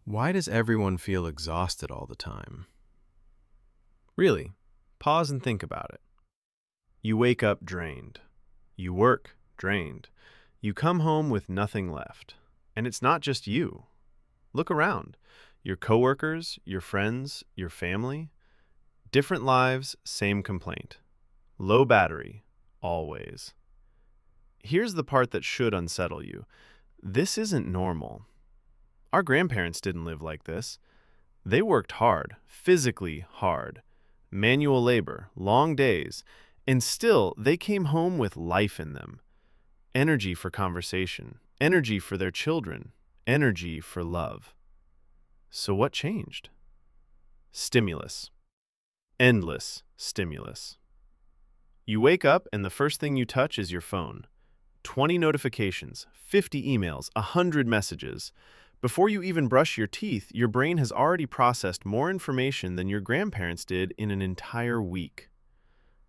Why does everyone feel exhausted all the time? Really, pause and think about it. You wake up drained. You work drained. You come home with nothing left. And it's not just you. Look around. Your coworkers, your friends, your family. Different lives, same complaint. Low battery, always. Here's the part that should unsettle you. This isn't normal. Our grandparents didn't live like this. They worked hard, physically hard, manual labor, long days, and still they came home with life in them. Energy for conversation, energy for their children, energy for love. So what changed? Stimulus. Endless stimulus. You wake up and the first thing you touch is your phone. 20 notifications, 50 emails, 100 messages. Before you even brush your teeth, your brain has already processed more information than your grandparents did in an entire week.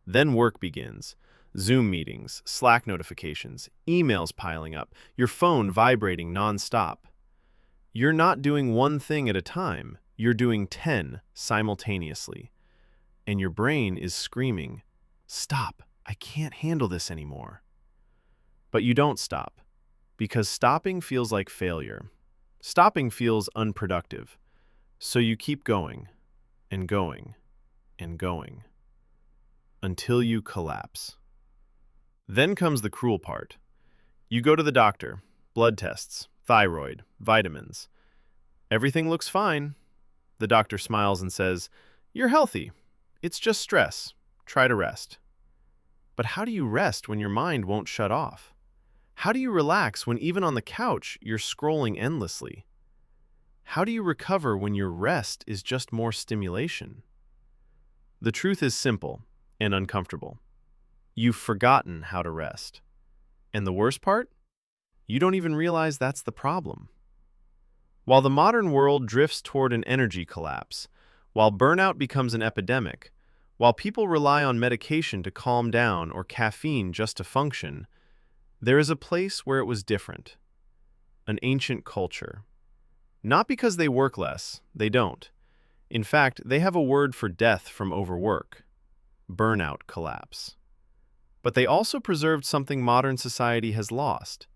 Then work begins. Zoom meetings, Slack notifications, emails piling up, your phone vibrating nonstop. You're not doing one thing at a time. You're doing 10 simultaneously. And your brain is screaming, "Stop, I can't handle this anymore." But you don't stop, because stopping feels like failure. Stopping feels unproductive. So you keep going, and going, and going, until you collapse. Then comes the cruel part. You go to the doctor, blood tests, thyroid, vitamins. Everything looks fine. The doctor smiles and says, "You're healthy. It's just stress. Try to rest." But how do you rest when your mind won't shut off? How do you relax when even on the couch you're scrolling endlessly? How do you recover when your rest is just more stimulation? The truth is simple and uncomfortable. You've forgotten how to rest. And the worst part? You don't even realize that's the problem. While the modern world drifts toward an energy collapse, while burnout becomes an epidemic, while people rely on medication to calm down or caffeine just to function, there is a place where it was different. An ancient culture. Not because they work less, they don't. In fact, they have a word for death from overwork. Burnout collapse. But they also preserved something modern society has lost.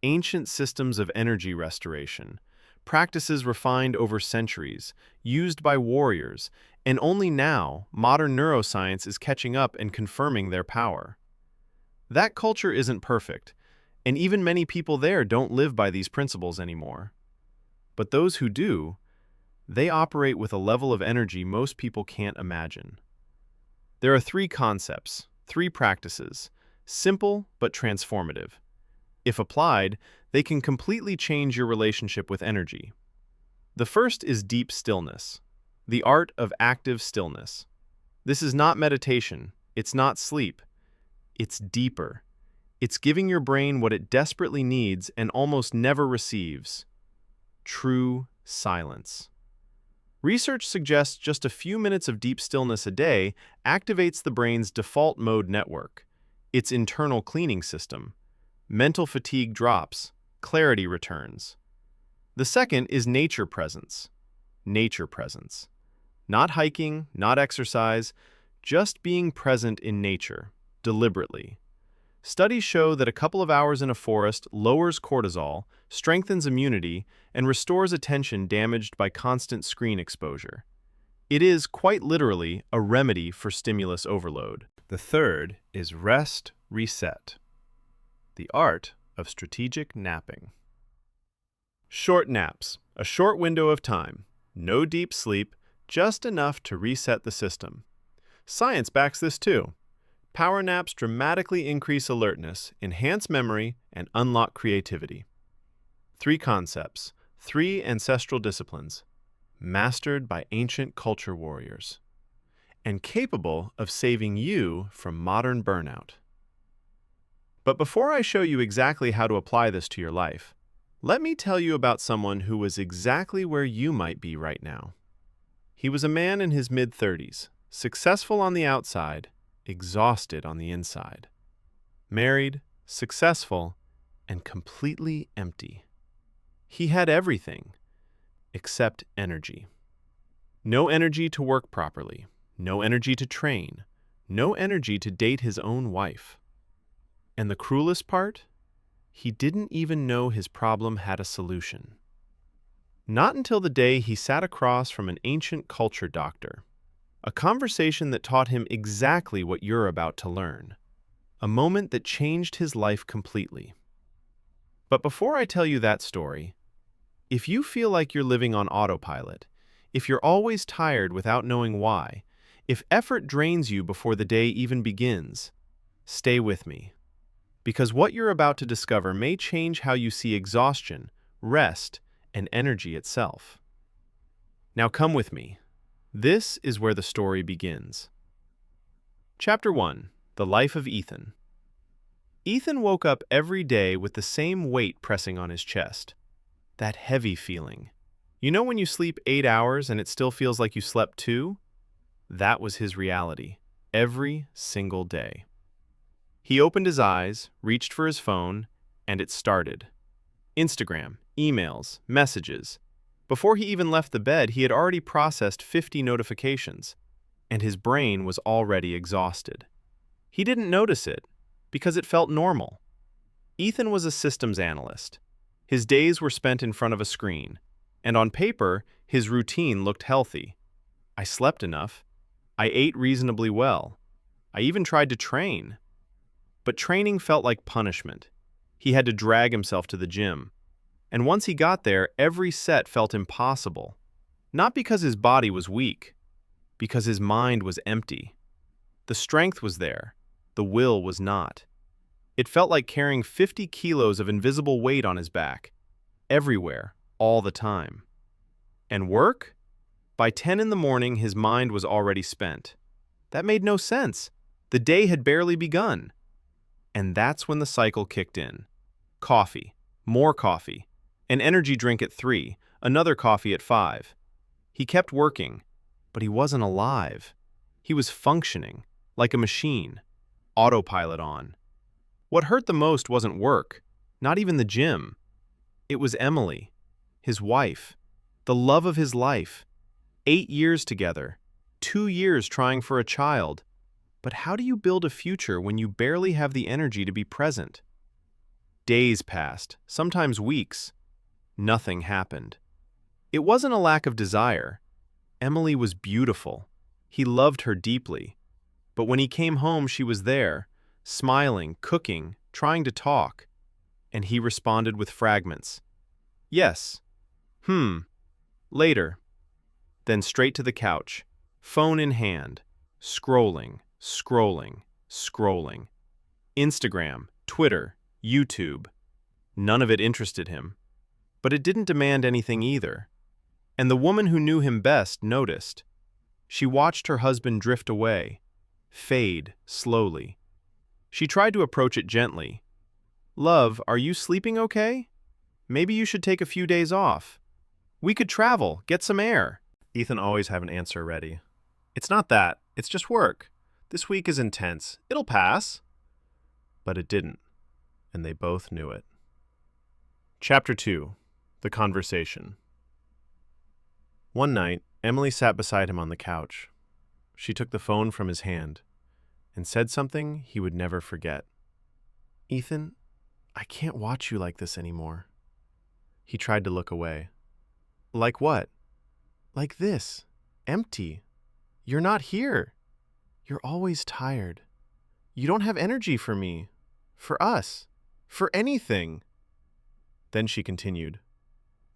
Ancient systems of energy restoration. Practices refined over centuries, used by warriors, and only now, modern neuroscience is catching up and confirming their power. That culture isn't perfect, and even many people there don't live by these principles anymore. But those who do, they operate with a level of energy most people can't imagine. There are 3 concepts, 3 practices, simple but transformative. If applied, they can completely change your relationship with energy. The first is deep stillness, the art of active stillness. This is not meditation, it's not sleep. It's deeper. It's giving your brain what it desperately needs and almost never receives: true silence. Research suggests just a few minutes of deep stillness a day activates the brain's default mode network, its internal cleaning system. Mental fatigue drops, clarity returns. The second is nature presence. Nature presence. Not hiking, not exercise, just being present in nature. Deliberately. Studies show that a couple of hours in a forest lowers cortisol, strengthens immunity, and restores attention damaged by constant screen exposure. It is, quite literally, a remedy for stimulus overload. The third is rest, reset. The art of strategic napping. Short naps, a short window of time, no deep sleep, just enough to reset the system. Science backs this too. Power naps dramatically increase alertness, enhance memory, and unlock creativity. 3 concepts, 3 ancestral disciplines, mastered by ancient culture warriors, and capable of saving you from modern burnout. But before I show you exactly how to apply this to your life, let me tell you about someone who was exactly where you might be right now. He was a man in his mid-30s, successful on the outside, exhausted on the inside. Married, successful, and completely empty. He had everything. except energy. No energy to work properly, no energy to train, no energy to date his own wife. And the cruelest part? He didn't even know his problem had a solution. Not until the day he sat across from an ancient culture doctor. A conversation that taught him exactly what you're about to learn. A moment that changed his life completely. But before I tell you that story, if you feel like you're living on autopilot, if you're always tired without knowing why, if effort drains you before the day even begins, stay with me. Because what you're about to discover may change how you see exhaustion, rest, and energy itself. Now come with me. This is where the story begins. Chapter 1. The Life of Ethan. Ethan woke up every day with the same weight pressing on his chest. That heavy feeling. You know when you sleep 8 hours and it still feels like you slept 2? That was his reality, every single day. He opened his eyes, reached for his phone, and it started. Instagram, emails, messages. Before he even left the bed, he had already processed 50 notifications, and his brain was already exhausted. He didn't notice it, because it felt normal. Ethan was a systems analyst. His days were spent in front of a screen, and on paper, his routine looked healthy. I slept enough. I ate reasonably well. I even tried to train. But training felt like punishment. He had to drag himself to the gym. And once he got there, every set felt impossible. Not because his body was weak, because his mind was empty. The strength was there, the will was not. It felt like carrying 50 kilos of invisible weight on his back, everywhere, all the time. And work? By 10 in the morning, his mind was already spent. That made no sense. The day had barely begun. And that's when the cycle kicked in. Coffee, more coffee, an energy drink at 3, another coffee at 5. He kept working, but he wasn't alive. He was functioning, like a machine, autopilot on. What hurt the most wasn't work, not even the gym. It was Emily, his wife, the love of his life. 8 years together, 2 years trying for a child. But how do you build a future when you barely have the energy to be present? Days passed, sometimes weeks. Nothing happened. It wasn't a lack of desire. Emily was beautiful. He loved her deeply. But when he came home, she was there, smiling, cooking, trying to talk. And he responded with fragments. Yes. Later. Then straight to the couch, phone in hand, scrolling. Instagram, Twitter, YouTube. None of it interested him. But it didn't demand anything either. And the woman who knew him best noticed. She watched her husband drift away, fade slowly. She tried to approach it gently. Love, are you sleeping okay? Maybe you should take a few days off. We could travel, get some air. Ethan always had an answer ready. It's not that, it's just work. This week is intense. It'll pass. But it didn't, and they both knew it. Chapter 2. The Conversation. One night, Emily sat beside him on the couch. She took the phone from his hand and said something he would never forget. Ethan, I can't watch you like this anymore. He tried to look away. Like what? Like this. Empty. You're not here. You're always tired. You don't have energy for me, for us, for anything. Then she continued,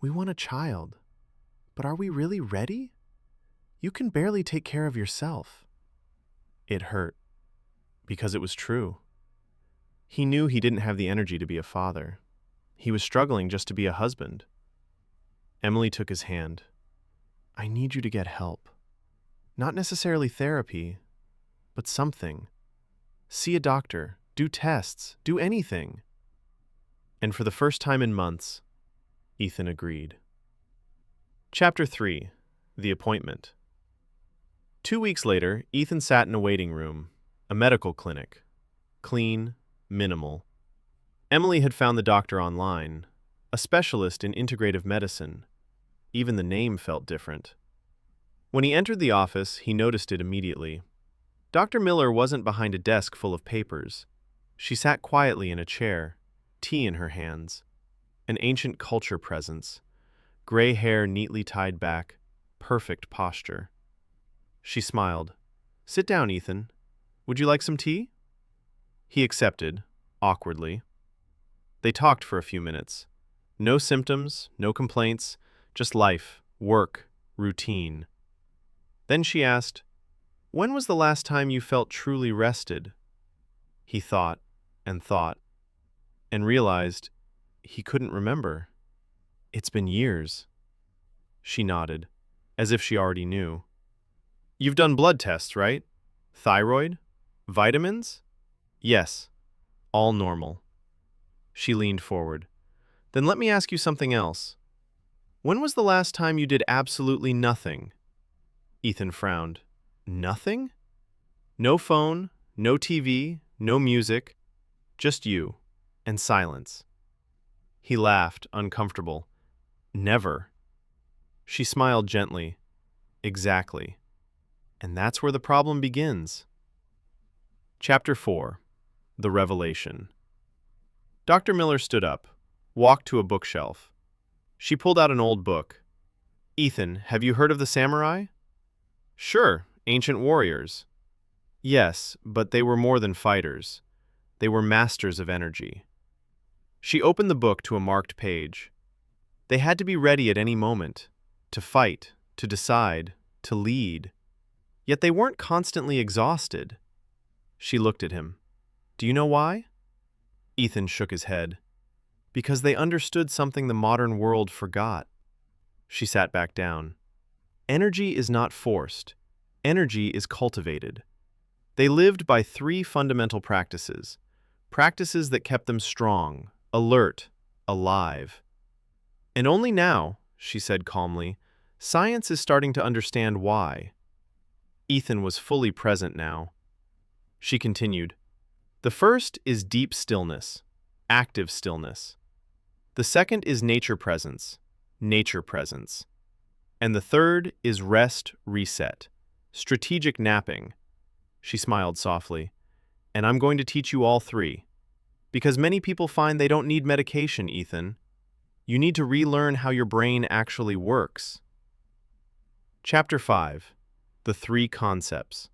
We want a child, but are we really ready? You can barely take care of yourself. It hurt, because it was true. He knew he didn't have the energy to be a father. He was struggling just to be a husband. Emily took his hand. I need you to get help. Not necessarily therapy, but something. See a doctor, do tests, do anything. And for the first time in months, Ethan agreed. Chapter 3. The Appointment. 2 weeks later, Ethan sat in a waiting room, a medical clinic. Clean, minimal. Emily had found the doctor online, a specialist in integrative medicine. Even the name felt different. When he entered the office, he noticed it immediately. Dr. Miller wasn't behind a desk full of papers. She sat quietly in a chair, tea in her hands, an ancient culture presence, gray hair neatly tied back, perfect posture. She smiled. "Sit down, Ethan. Would you like some tea?" He accepted, awkwardly. They talked for a few minutes. No symptoms, no complaints, just life, work, routine. Then she asked, "When was the last time you felt truly rested?" He thought, and realized he couldn't remember. "It's been years." She nodded, as if she already knew. "You've done blood tests, right? Thyroid? Vitamins?" "Yes, all normal." She leaned forward. "Then let me ask you something else. When was the last time you did absolutely nothing?" Ethan frowned. "Nothing?" "No phone, no TV, no music, just you and silence." He laughed, uncomfortable. "Never." She smiled gently. "Exactly. And that's where the problem begins." Chapter 4. The Revelation. Dr. Miller stood up, walked to a bookshelf. She pulled out an old book. "Ethan, have you heard of the samurai?" "Sure, ancient warriors." "Yes, but they were more than fighters. They were masters of energy." She opened the book to a marked page. They had to be ready at any moment, to fight, to decide, to lead. Yet they weren't constantly exhausted. She looked at him. "Do you know why?" Ethan shook his head. "Because they understood something the modern world forgot." She sat back down. "Energy is not forced. Energy is cultivated." They lived by 3 fundamental practices. Practices that kept them strong, alert, alive. And only now, she said calmly, science is starting to understand why. Ethan was fully present now. She continued, "The first is deep stillness, active stillness. The second is nature presence, nature presence. And the third is rest, reset, strategic napping." She smiled softly. "And I'm going to teach you all 3. Because many people find they don't need medication, Ethan. You need to relearn how your brain actually works." Chapter 5. The 3 Concepts.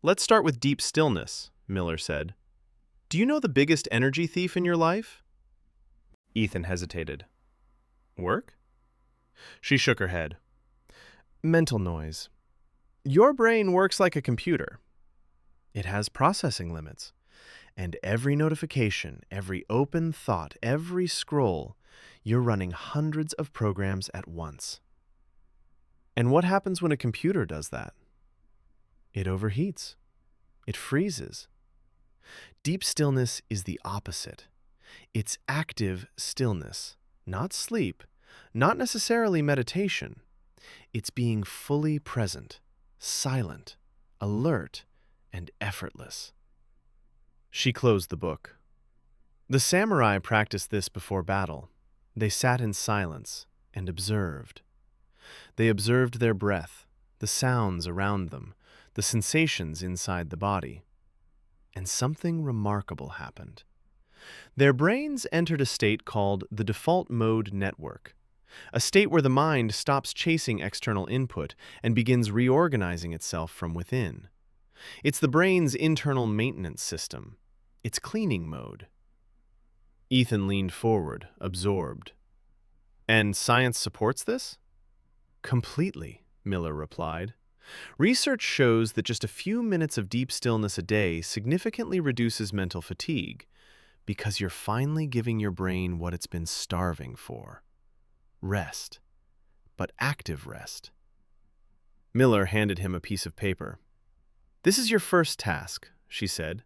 "Let's start with deep stillness," Miller said. "Do you know the biggest energy thief in your life?" Ethan hesitated. "Work?" She shook her head. "Mental noise. Your brain works like a computer. It has processing limits. And every notification, every open thought, every scroll, you're running hundreds of programs at once. And what happens when a computer does that? It overheats. It freezes. Deep stillness is the opposite. It's active stillness, not sleep, not necessarily meditation. It's being fully present, silent, alert, and effortless." She closed the book. "The samurai practiced this before battle. They sat in silence and observed. They observed their breath, the sounds around them, the sensations inside the body. And something remarkable happened. Their brains entered a state called the default mode network, a state where the mind stops chasing external input and begins reorganizing itself from within. It's the brain's internal maintenance system. It's cleaning mode." Ethan leaned forward, absorbed. "And science supports this?" "Completely," Miller replied. "Research shows that just a few minutes of deep stillness a day significantly reduces mental fatigue because you're finally giving your brain what it's been starving for. Rest, but active rest." Miller handed him a piece of paper. "This is your first task," she said.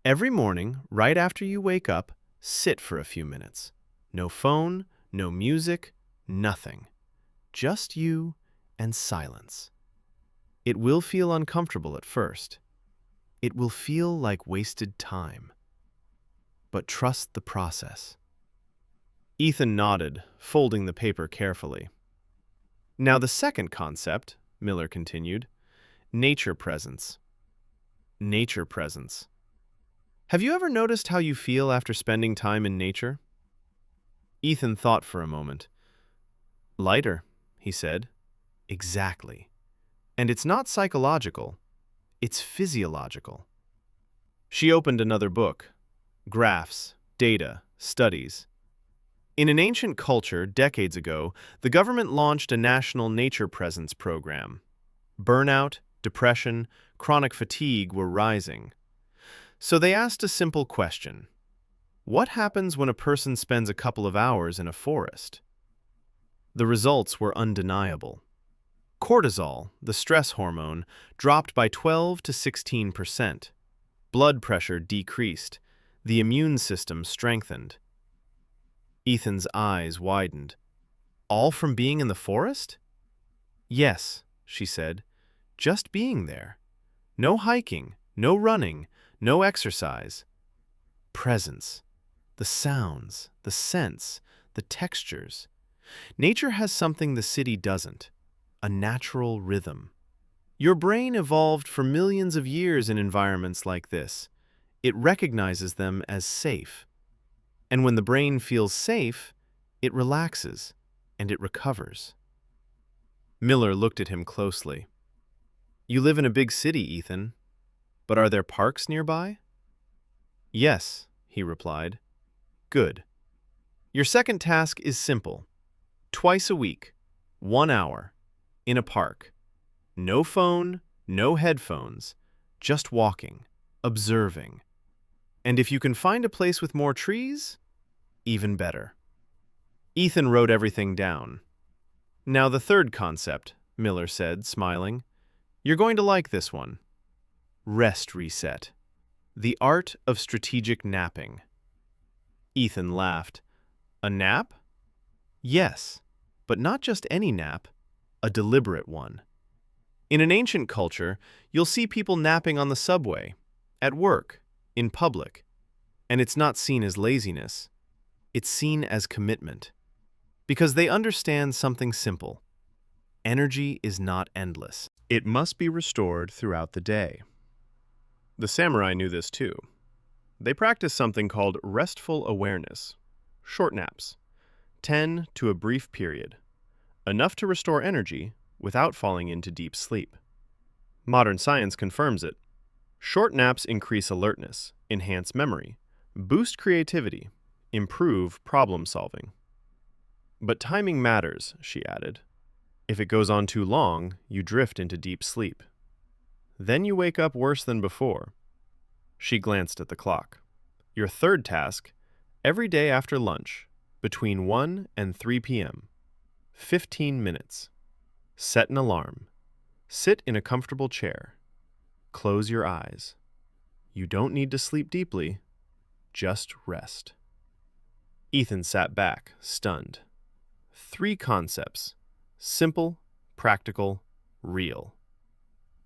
"Every morning, right after you wake up, sit for a few minutes. No phone, no music, nothing. Just you and silence. It will feel uncomfortable at first. It will feel like wasted time. But trust the process." Ethan nodded, folding the paper carefully. Now the second concept, Miller continued, nature presence. Nature presence. Have you ever noticed how you feel after spending time in nature? Ethan thought for a moment. Lighter, he said. Exactly. And it's not psychological, it's physiological. She opened another book. Graphs, data, studies. In an ancient culture, decades ago, the government launched a national nature presence program. Burnout, depression, chronic fatigue were rising. So they asked a simple question. What happens when a person spends a couple of hours in a forest? The results were undeniable. Cortisol, the stress hormone, dropped by 12 to 16%. Blood pressure decreased. The immune system strengthened. Ethan's eyes widened. All from being in the forest? Yes, she said. Just being there. No hiking, no running, no exercise. Presence. The sounds, the scents, the textures. Nature has something the city doesn't. A natural rhythm. Your brain evolved for millions of years in environments like this. It recognizes them as safe. And when the brain feels safe, it relaxes and it recovers. Miller looked at him closely. You live in a big city, Ethan, but are there parks nearby? Yes, he replied. Good. Your second task is simple. Twice a week, 1 hour, in a park. No phone, no headphones, just walking, observing. And if you can find a place with more trees, even better. Ethan wrote everything down. Now the third concept, Miller said, smiling. You're going to like this one. Rest reset. The art of strategic napping. Ethan laughed. A nap? Yes, but not just any nap, a deliberate one. In an ancient culture, you'll see people napping on the subway, at work, in public. And it's not seen as laziness. It's seen as commitment. Because they understand something simple. Energy is not endless. It must be restored throughout the day. The samurai knew this too. They practiced something called restful awareness. Short naps. 10 to a brief period. Enough to restore energy without falling into deep sleep. Modern science confirms it. Short naps increase alertness, enhance memory, boost creativity, improve problem solving. But timing matters, she added. If it goes on too long, you drift into deep sleep. Then you wake up worse than before. She glanced at the clock. Your third task, every day after lunch, between 1 and 3 p.m. 15 minutes. Set an alarm. Sit in a comfortable chair. Close your eyes. You don't need to sleep deeply, just rest. Ethan sat back, stunned. 3 concepts. Simple, practical, real.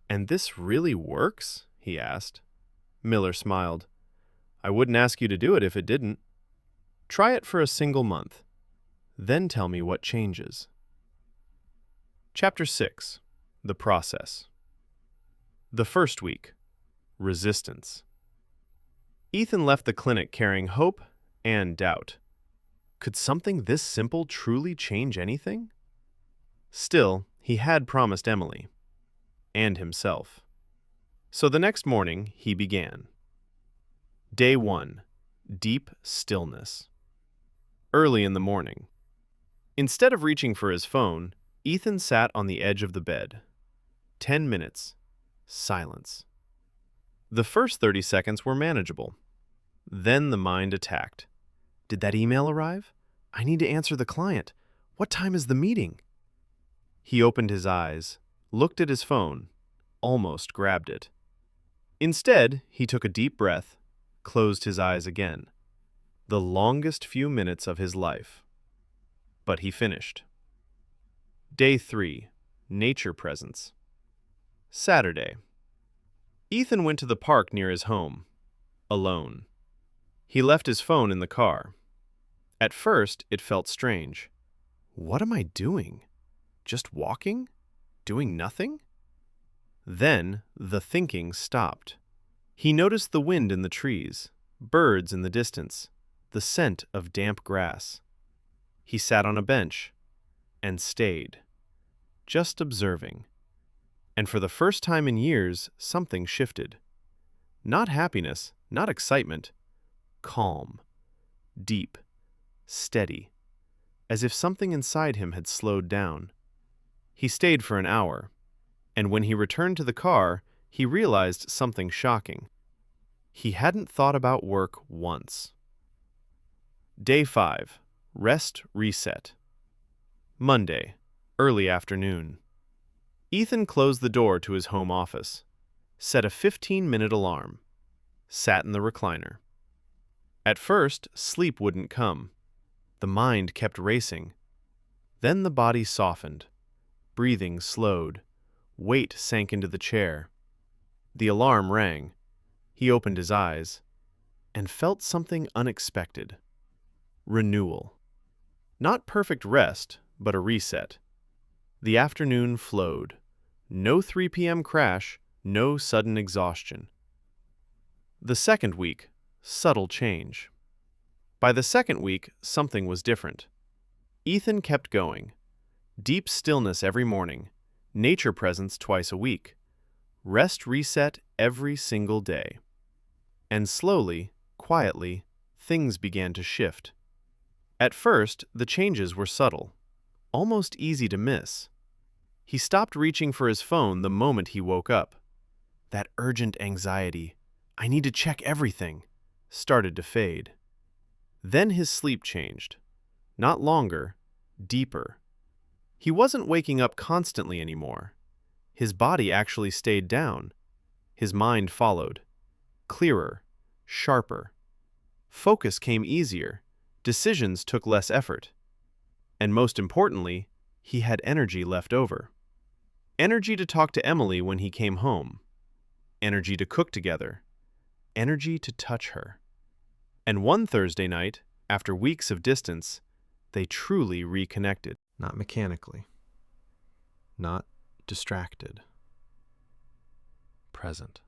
And this really works? He asked. Miller smiled. I wouldn't ask you to do it if it didn't. Try it for a single month. Then tell me what changes. Chapter 6. The Process. The first week. Resistance. Ethan left the clinic carrying hope and doubt. Could something this simple truly change anything? Still, he had promised Emily. And himself. So the next morning, he began. Day 1. Deep stillness. Early in the morning. Instead of reaching for his phone, Ethan sat on the edge of the bed. 10 minutes. Silence. The first 30 seconds were manageable. Then the mind attacked. Did that email arrive? I need to answer the client. What time is the meeting? He opened his eyes, looked at his phone, almost grabbed it. Instead, he took a deep breath, closed his eyes again. The longest few minutes of his life. But he finished. Day 3. Nature presence. Saturday. Ethan went to the park near his home, alone. He left his phone in the car. At first, it felt strange. What am I doing? Just walking? Doing nothing? Then the thinking stopped. He noticed the wind in the trees, birds in the distance, the scent of damp grass. He sat on a bench and stayed, just observing. And for the first time in years, something shifted. Not happiness, not excitement, calm, deep, steady, as if something inside him had slowed down. He stayed for an hour, and when he returned to the car, he realized something shocking. He hadn't thought about work once. Day 5. Rest Reset. Monday, early afternoon. Ethan closed the door to his home office, set a 15-minute alarm, sat in the recliner. At first, sleep wouldn't come. The mind kept racing. Then the body softened. Breathing slowed. Weight sank into the chair. The alarm rang. He opened his eyes and felt something unexpected. Renewal. Not perfect rest, but a reset. The afternoon flowed. No 3 p.m. crash, no sudden exhaustion. The second week, subtle change. By the second week, something was different. Ethan kept going. Deep stillness every morning, nature presence twice a week, rest reset every single day. And slowly, quietly, things began to shift. At first, the changes were subtle, almost easy to miss. He stopped reaching for his phone the moment he woke up. That urgent anxiety, I need to check everything, started to fade. Then his sleep changed. Not longer, deeper. He wasn't waking up constantly anymore. His body actually stayed down. His mind followed. Clearer, sharper. Focus came easier. Decisions took less effort. And most importantly, he had energy left over. Energy to talk to Emily when he came home. Energy to cook together. Energy to touch her. And one Thursday night, after weeks of distance, they truly reconnected. Not mechanically. Not distracted. Present.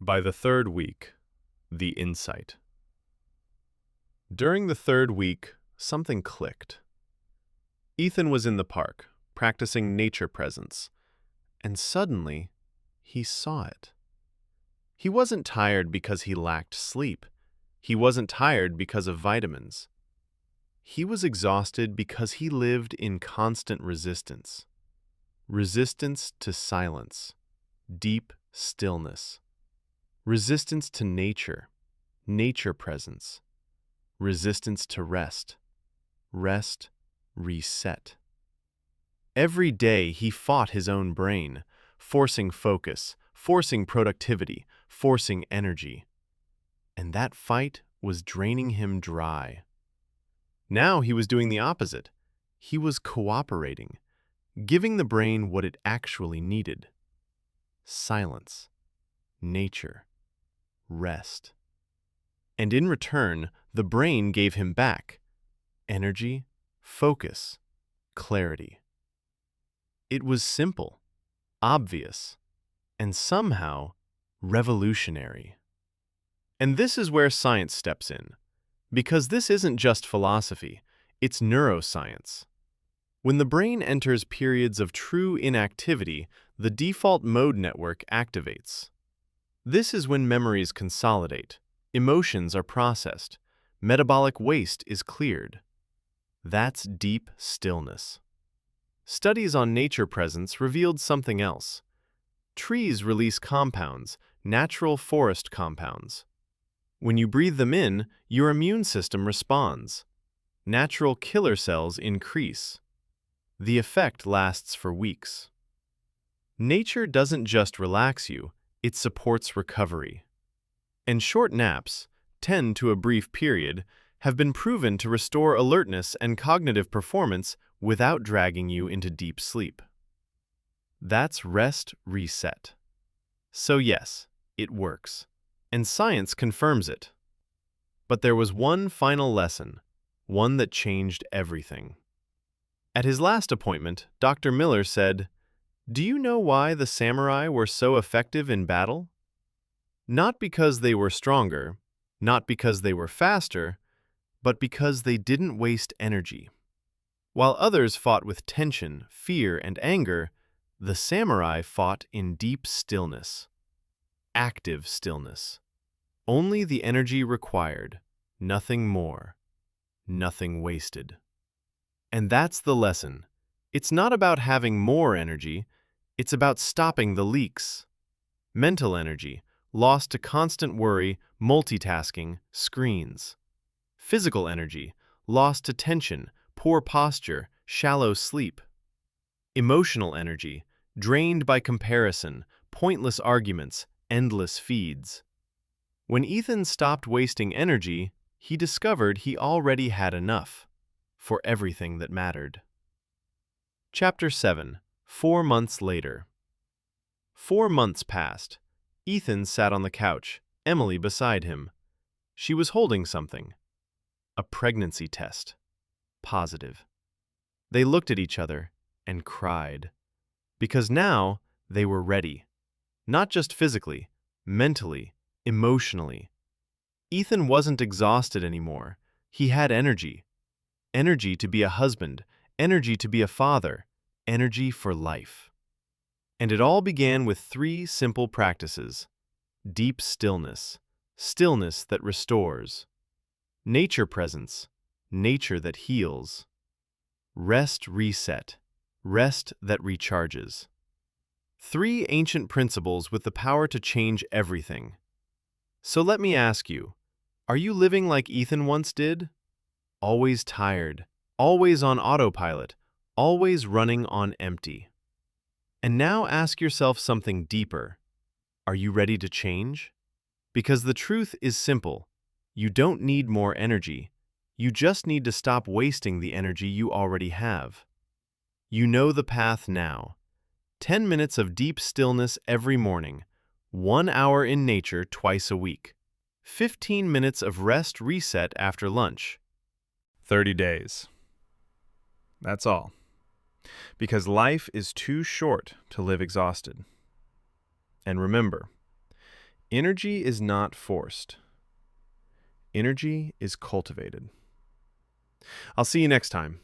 By the third week, the insight. During the third week, something clicked. Ethan was in the park, practicing nature presence, and suddenly, he saw it. He wasn't tired because he lacked sleep. He wasn't tired because of vitamins. He was exhausted because he lived in constant resistance. Resistance to silence, deep stillness. Resistance to nature, nature presence. Resistance to rest, rest, reset. Every day he fought his own brain, forcing focus, forcing productivity, forcing energy. And that fight was draining him dry. Now he was doing the opposite. He was cooperating, giving the brain what it actually needed. Silence, nature, rest. And in return, the brain gave him back energy, focus, clarity. It was simple, obvious, and somehow revolutionary. And this is where science steps in, because this isn't just philosophy, it's neuroscience. When the brain enters periods of true inactivity, the default mode network activates. This is when memories consolidate, emotions are processed, metabolic waste is cleared. That's deep stillness. Studies on nature presence revealed something else. Trees release compounds, natural forest compounds. When you breathe them in, your immune system responds. Natural killer cells increase. The effect lasts for weeks. Nature doesn't just relax you, it supports recovery. And short naps, 10 to a brief period, have been proven to restore alertness and cognitive performance without dragging you into deep sleep. That's rest reset. So yes, it works. And science confirms it. But there was one final lesson, one that changed everything. At his last appointment, Dr. Miller said, "Do you know why the samurai were so effective in battle? Not because they were stronger, not because they were faster, but because they didn't waste energy. While others fought with tension, fear, and anger, the samurai fought in deep stillness, active stillness. Only the energy required, nothing more, nothing wasted." And that's the lesson. It's not about having more energy, it's about stopping the leaks. Mental energy, lost to constant worry, multitasking, screens. Physical energy, lost to tension, poor posture, shallow sleep. Emotional energy, drained by comparison, pointless arguments, endless feeds. When Ethan stopped wasting energy, he discovered he already had enough for everything that mattered. Chapter 7. 4 months later. 4 months passed. Ethan sat on the couch, Emily beside him. She was holding something. A pregnancy test. Positive. They looked at each other and cried. Because now they were ready. Not just physically, mentally, emotionally. Ethan wasn't exhausted anymore. He had energy. Energy to be a husband, energy to be a father, energy for life. And it all began with 3 simple practices. Deep stillness, stillness that restores. Nature presence, nature that heals. Rest reset, rest that recharges. 3 ancient principles with the power to change everything. So let me ask you, are you living like Ethan once did? Always tired, always on autopilot, always running on empty. And now ask yourself something deeper. Are you ready to change? Because the truth is simple. You don't need more energy. You just need to stop wasting the energy you already have. You know the path now. 10 minutes of deep stillness every morning, 1 hour in nature twice a week, 15 minutes of rest reset after lunch. 30 days. That's all. Because life is too short to live exhausted. And remember, energy is not forced. Energy is cultivated. I'll see you next time.